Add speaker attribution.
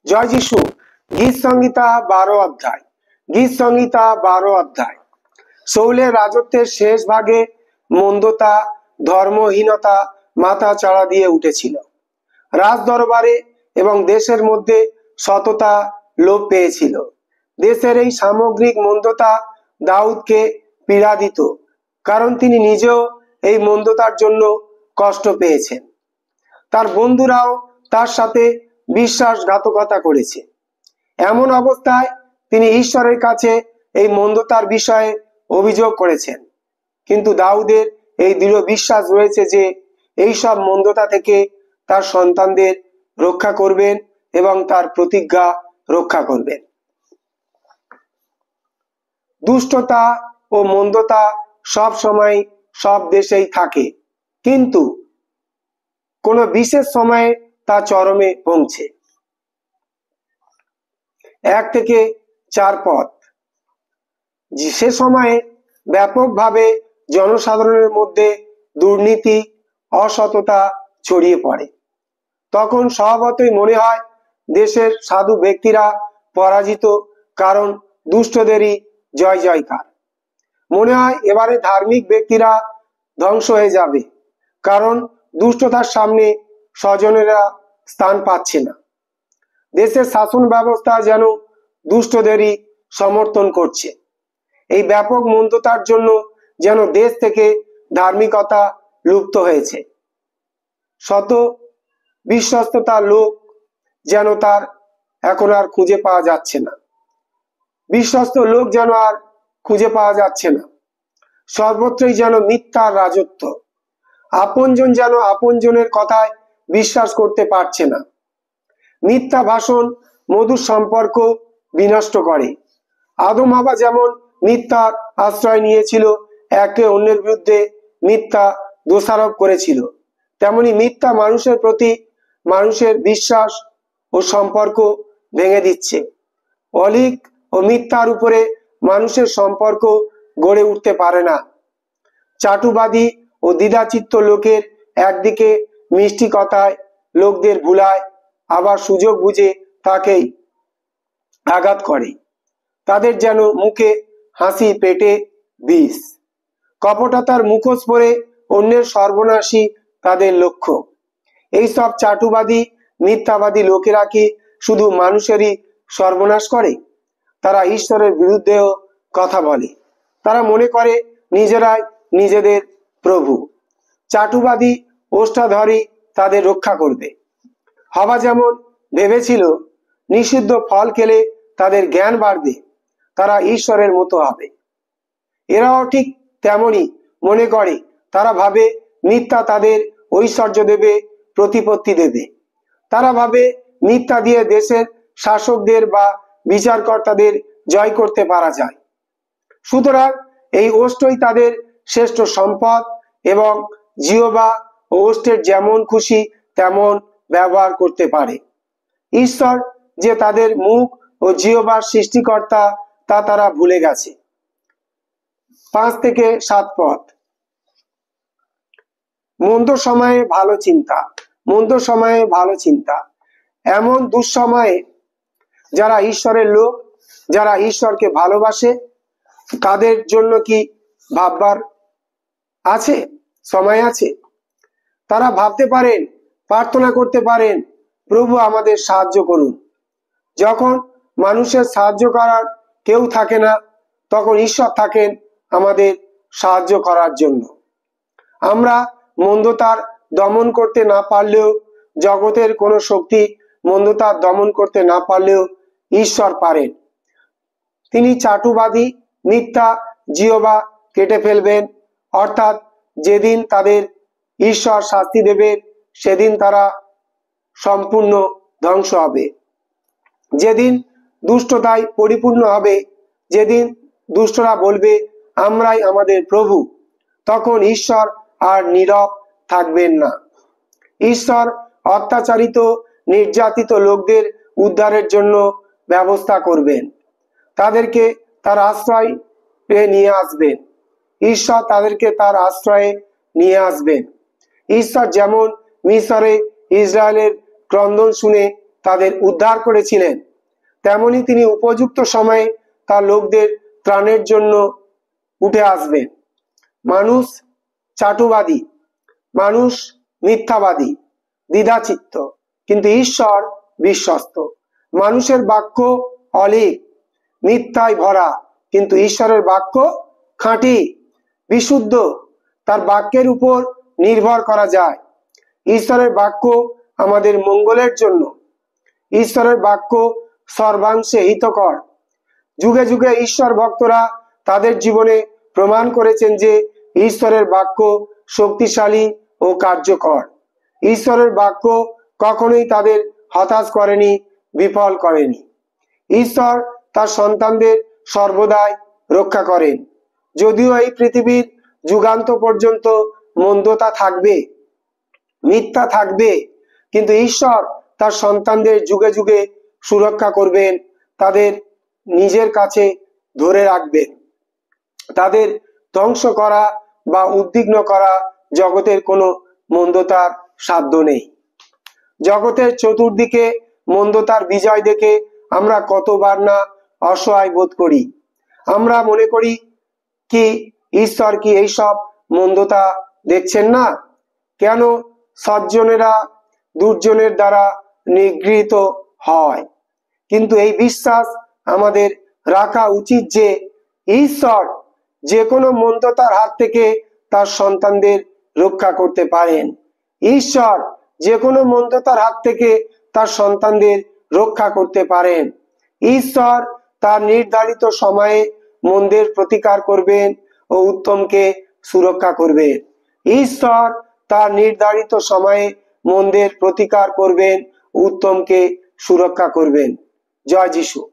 Speaker 1: জয় যিশু। গীত সংহিতা 12 অধ্যায়। গীত সংহিতা 12 অধ্যায়। শৌলের রাজত্বের শেষ ভাগে মন্দতা, ধর্মহীনতা মাথা চাড়া দিয়ে উঠেছিল। রাজ দরবারে এবং দেশের মধ্যে সততা লোপ পেয়েছিল। দেশের এই সামগ্রিক মন্দতা দাউদকে পীড়া দিত, কারণ তিনি নিজেও এই মন্দতার জন্য কষ্ট পেয়েছেন। তার বন্ধুরাও তার সাথে বিশ্বাসঘাতকতা করেছে। এমন অবস্থায় তিনি ঈশ্বরের কাছে এই মন্দতার বিষয়ে অভিযোগ করেছেন। কিন্তু দাউদের এই দৃঢ় বিশ্বাস রয়েছে যে এই সব মন্দতা থেকে তার সন্তানদের রক্ষা করবেন এবং তার প্রতিজ্ঞা রক্ষা করবেন। দুষ্টতা ও মন্দতা সব সময় সব দেশেই থাকে, কিন্তু কোনো বিশেষ সময়ে তা চরমে পৌঁছে। 1 থেকে 4 পদ। সে সময়ে ব্যাপকভাবে জনসাধারণের মধ্যে দুর্নীতি, অসততা ছড়িয়ে পড়ে। তখন স্বভাবতই মনে হয় দেশের সাধু ব্যক্তিরা পরাজিত, কারণ দুষ্টদেরই জয় জয়কার। মনে হয় এবারে ধার্মিক ব্যক্তিরা ধ্বংস হয়ে যাবে, কারণ দুষ্টতার সামনে স্বজনেরা স্থান পাচ্ছে না। দেশের শাসন ব্যবস্থা যেন দুষ্টদেরই সমর্থন করছে। এই ব্যাপক মন্দতার জন্য যেন দেশ থেকে ধার্মিকতা লুপ্ত হয়েছে। শত বিশ্বস্ততা লোক যেন তার এখন আর খুঁজে পাওয়া যাচ্ছে না। বিশ্বস্ত লোক যেন আর খুঁজে পাওয়া যাচ্ছে না। সর্বত্রই যেন মিথ্যার রাজত্ব। আপনজন যেন আপনজনের কথায় বিশ্বাস করতে পারছে না। মিথ্যা ভাষণ মধুর সম্পর্ক বিনষ্ট করে। আদম হাওয়া যেমন মিথ্যার আশ্রয় নিয়েছিল, একে অন্যের বিরুদ্ধে মিথ্যা দোষারোপ করেছিল, তেমনি মিথ্যা মানুষের প্রতি মানুষের বিশ্বাস ও সম্পর্ক ভেঙে দিচ্ছে। অলিক ও মিথ্যার উপরে মানুষের সম্পর্ক গড়ে উঠতে পারে না। চাটুবাদী ও দ্বিধাচিত্ত লোকের একদিকে মিষ্টি কথায় লোকদের ভুলায়, আবার সুযোগ বুঝে তাকেই আঘাত করে। তাদের যেন মুখে হাসি, পেটে বিষ। কপটতার মুখোশ পরে অন্যের সর্বনাশী তাদের লক্ষ্য। এইসব চাটুবাদী মিথ্যাবাদী লোকেরা কি শুধু মানুষেরই সর্বনাশ করে? তারা ঈশ্বরের বিরুদ্ধেও কথা বলে। তারা মনে করে নিজেরাই নিজেদের প্রভু। চাটুবাদী ওষ্ঠাধরই তাদের রক্ষা করবে। হাওয়া যেমন ভেবেছিল নিষিদ্ধ ফল খেলে তাদের জ্ঞান বাড়বে, তারা ঈশ্বরের মতো হবে। এরাও ঠিক তেমনই মনে করে। তারা ভাবে মিথ্যা তাদের ঐশ্বর্য দেবে, প্রতিপত্তি দেবে। তারা ভাবে মিথ্যা দিয়ে দেশের শাসকদের বা বিচারকর্তাদের জয় করতে পারা যায়। সুতরাং এই ওষ্ঠই তাদের শ্রেষ্ঠ সম্পদ এবং জিহ্বা ও ওষ্ঠের যেমন খুশি তেমন ব্যবহার করতে পারে। ঈশ্বর যে তাদের মুখ ও জিহ্বার সৃষ্টিকর্তা তা তারা ভুলে গেছে। 5 থেকে 7 পদ। মন্দ সময়ে ভালো চিন্তা। মন্দ সময়ে ভালো চিন্তা। এমন দুঃসময়ে যারা ঈশ্বরের লোক, যারা ঈশ্বরকে ভালোবাসে, তাদের জন্য কি ভাববার আছে? সময় আছে। তারা ভাবতে পারেন, প্রার্থনা করতে পারেন, প্রভু আমাদের সাহায্য করুন। যখন মানুষের সাহায্য করার কেউ থাকে না, তখন ঈশ্বর থাকেন আমাদের সাহায্য করার জন্য। আমরা মন্দতার দমন করতে না পারলেও, জগতের কোনো শক্তি মন্দতার দমন করতে না পারলেও ঈশ্বর পারেন। তিনি চাটুবাদী মিথ্যা জিহ্বা কেটে ফেলবেন, অর্থাৎ যেদিন তাদের ঈশ্বর শাস্তি দেবেন সেদিন তারা সম্পূর্ণ ধ্বংস হবে। যেদিন দুষ্টতায় পরিপূর্ণ হবে, যেদিন দুষ্টরা বলবে আমরাই আমাদের প্রভু, তখন ঈশ্বর আর নীরব থাকবেন না। ঈশ্বর অত্যাচারিত নির্যাতিত লোকদের উদ্ধারের জন্য ব্যবস্থা করবেন। তাদেরকে তার আশ্রয়ে নিয়ে আসবেন। ঈশ্বর তাদেরকে তার আশ্রয়ে নিয়ে আসবেন। ঈশ্বর যেমন মিশরে ইসরায়েলের ক্রন্দন শুনে তাদের উদ্ধার করেছিলেন, তেমনি তিনি উপযুক্ত সময়ে তার লোকদের ত্রাণের জন্য উঠে আসবেন। মানুষ চাটুবাদী, মানুষ মিথ্যাবাদী, দ্বিধাচিত্ত, কিন্তু ঈশ্বর বিশ্বস্ত। মানুষের বাক্য অলিক, মিথ্যায় ভরা, কিন্তু ঈশ্বরের বাক্য খাঁটি, বিশুদ্ধ। তার বাক্যের উপর নির্ভর করা যায়। ঈশ্বরের বাক্য আমাদের মঙ্গলের জন্য। ঈশ্বরের বাক্য সর্বাংশে হিতকর। যুগে যুগে ঈশ্বর ভক্তরা তাদের জীবনে প্রমাণ করেছেন যে ঈশ্বরের বাক্য শক্তিশালী ও কার্যকর। ঈশ্বরের বাক্য কখনোই তাদের হতাশ করেনি, বিফল করেনি। ঈশ্বর তার সন্তানদের সর্বদাই রক্ষা করেন। যদিও এই পৃথিবীর যুগান্ত পর্যন্ত মন্দতা থাকবে, মিথ্যা থাকবে, কিন্তু ঈশ্বর তার সন্তানদের যুগে যুগে সুরক্ষা করবেন, তাদের নিজের কাছে ধরে রাখবেন। তাদের ধ্বংস করা বা উদ্বিগ্ন করা জগতের কোনো মন্দতার সাধ্য নেই। জগতের চতুর্দিকে মন্দতার বিজয় দেখে আমরা কতবার না অসহায় বোধ করি। আমরা মনে করি কি ঈশ্বর কি এইসব মন্দতা দেখছেন না? কেন সজ্জনেরা দুর্জনের দ্বারা নিগৃহীত হয়? কিন্তু এই বিশ্বাস আমাদের রাখা উচিত যে ঈশ্বর যে কোনো মন্দতার হাত থেকে তার সন্তানদের রক্ষা করতে পারেন। ঈশ্বর যে কোনো মন্দতার হাত থেকে তার সন্তানদের রক্ষা করতে পারেন। ঈশ্বর তার নির্ধারিত সময়ে মন্দের প্রতিকার করবেন ও উত্তমকে সুরক্ষা করবেন। ঈশ্বর তার নির্ধারিত সময়ে মন্দের প্রতিকার করবেন, উত্তমকে সুরক্ষা করবেন। জয় যিশু।